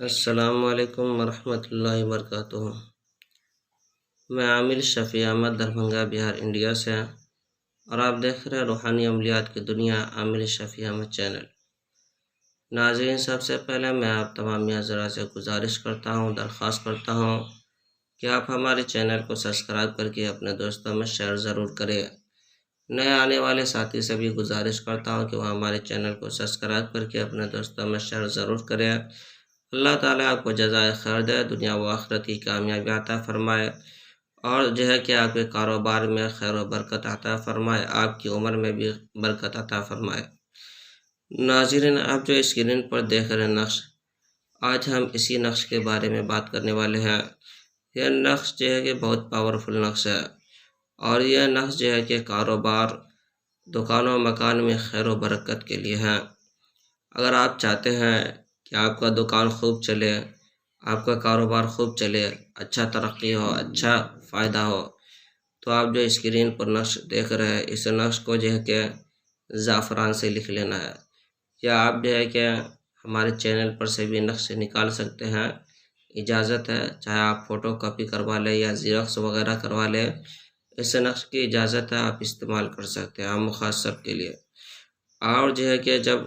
السلام علیکم ورحمۃ اللہ وبرکاتہ۔ میں عامر شفیع احمد دربھنگہ بہار انڈیا سے، اور آپ دیکھ رہے ہیں روحانی عملیات کی دنیا عامر شفیع احمد چینل۔ ناظرین، سب سے پہلے میں آپ تمام حضرات سے گزارش کرتا ہوں، درخواست کرتا ہوں کہ آپ ہمارے چینل کو سبسکرائب کر کے اپنے دوستوں میں شیئر ضرور کریں۔ نئے آنے والے ساتھی سے بھی گزارش کرتا ہوں کہ وہ ہمارے چینل کو سبسکرائب کر کے اپنے دوستوں میں شیئر ضرور کریں۔ اللہ تعالیٰ آپ کو جزائے خیر دے، دنیا و آخرت کی کامیابی عطا فرمائے، اور کہ آپ کے کاروبار میں خیر و برکت عطا فرمائے، آپ کی عمر میں بھی برکت عطا فرمائے۔ ناظرین، آپ جو اسکرین پر دیکھ رہے ہیں نقش، آج ہم اسی نقش کے بارے میں بات کرنے والے ہیں۔ یہ نقش کہ بہت پاورفل نقش ہے، اور یہ نقش کہ کاروبار، دکان و مکان میں خیر و برکت کے لیے ہے۔ اگر آپ چاہتے ہیں کہ آپ کا دکان خوب چلے، آپ کا کاروبار خوب چلے، اچھا ترقی ہو، اچھا فائدہ ہو، تو آپ جو اسکرین پر نقش دیکھ رہے ہیں، اس نقش کو کہ زعفران سے لکھ لینا ہے، یا آپ کہ ہمارے چینل پر سے بھی نقش نکال سکتے ہیں، اجازت ہے۔ چاہے آپ فوٹو کاپی کروا لیں یا زیروکس وغیرہ کروا لیں، اس نقش کی اجازت ہے، آپ استعمال کر سکتے ہیں عام مخاطب کے لیے۔ اور کہ جب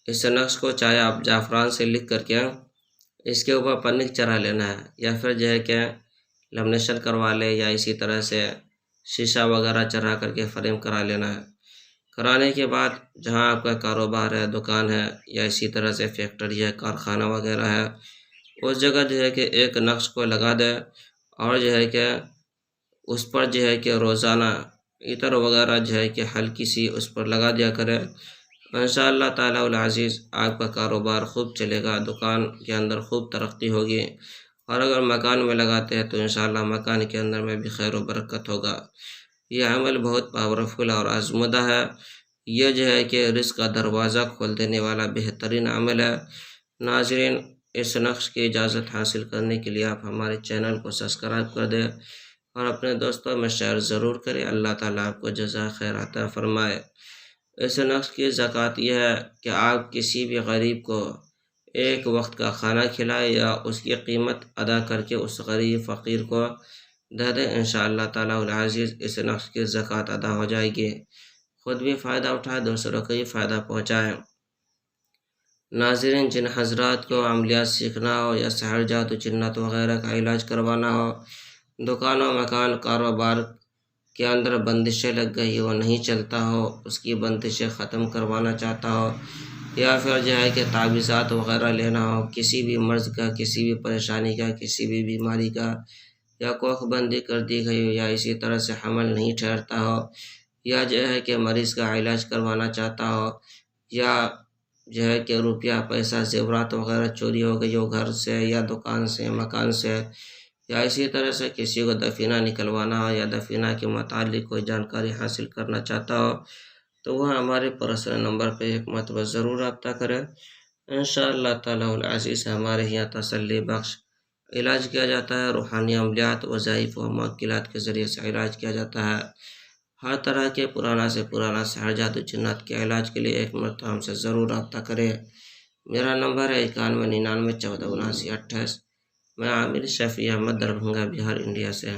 اس نقش کو چاہے آپ زعفران سے لکھ کر کے اس کے اوپر پنک چڑھا لینا ہے، یا پھر کہ لیمینیشن کروا لے، یا اسی طرح سے شیشہ وغیرہ چڑھا کر کے فریم کرا لینا ہے۔ کرانے کے بعد جہاں آپ کا کاروبار ہے، دکان ہے، یا اسی طرح سے فیکٹری ہے، کارخانہ وغیرہ ہے، اس جگہ کہ ایک نقش کو لگا دے، اور کہ اس پر کہ روزانہ عطر وغیرہ کہ ہلکی سی اس پر لگا دیا کرے۔ انشاءاللہ تعالیٰ العزیز آپ کا کاروبار خوب چلے گا، دکان کے اندر خوب ترقی ہوگی، اور اگر مکان میں لگاتے ہیں تو انشاءاللہ مکان کے اندر میں بھی خیر و برکت ہوگا۔ یہ عمل بہت پاورفل اور آزمودہ ہے، یہ کہ رزق کا دروازہ کھول دینے والا بہترین عمل ہے۔ ناظرین، اس نقش کی اجازت حاصل کرنے کے لیے آپ ہمارے چینل کو سبسکرائب کر دیں، اور اپنے دوستوں میں شیئر ضرور کریں۔ اللہ تعالیٰ آپ کو جزائے خیر عطا فرمائے۔ اس نقش کی زکوٰۃ یہ ہے کہ آپ کسی بھی غریب کو ایک وقت کا کھانا کھلائے، یا اس کی قیمت ادا کر کے اس غریب فقیر کو دے دیں، انشاءاللہ تعالیٰ العزیز اس نقش کی زکوٰۃ ادا ہو جائے گی۔ خود بھی فائدہ اٹھائے، دوسروں کو بھی فائدہ پہنچائے۔ ناظرین، جن حضرات کو عملیات سیکھنا ہو، یا سحر جادو جنات وغیرہ کا علاج کروانا ہو، دکان و مکان کاروبار کے اندر بندشیں لگ گئی، وہ نہیں چلتا ہو، اس کی بندشیں ختم کروانا چاہتا ہو، یا پھر کہ تعویذات وغیرہ لینا ہو، کسی بھی مرض کا، کسی بھی پریشانی کا، کسی بھی بیماری کا، یا کوخ بندی کر دی گئی ہو، یا اسی طرح سے حمل نہیں ٹھہرتا ہو، یا کہ مریض کا علاج کروانا چاہتا ہو، یا کہ روپیہ پیسہ زیورات وغیرہ چوری ہو گئی ہو گھر سے، یا دکان سے، مکان سے، یا اسی طرح سے کسی کو دفینہ نکلوانا ہو، یا دفینہ کے متعلق کوئی جانکاری حاصل کرنا چاہتا ہو، تو وہ ہمارے پرسنل نمبر پہ ایک مرتبہ ضرور رابطہ کریں۔ انشاءاللہ تعالیٰ العزیز ہمارے یہاں تسلی بخش علاج کیا جاتا ہے، روحانی عملیات، وظائف و موکلات کے ذریعے سے علاج کیا جاتا ہے۔ ہر طرح کے پرانا سے پرانا سحر جادو جنات کے علاج کے لیے ایک مرتبہ ہم سے ضرور رابطہ کریں۔ میرا نمبر ہے 9199147928۔ میں عامر شفیع احمد دربھنگہ بہار انڈیا سے۔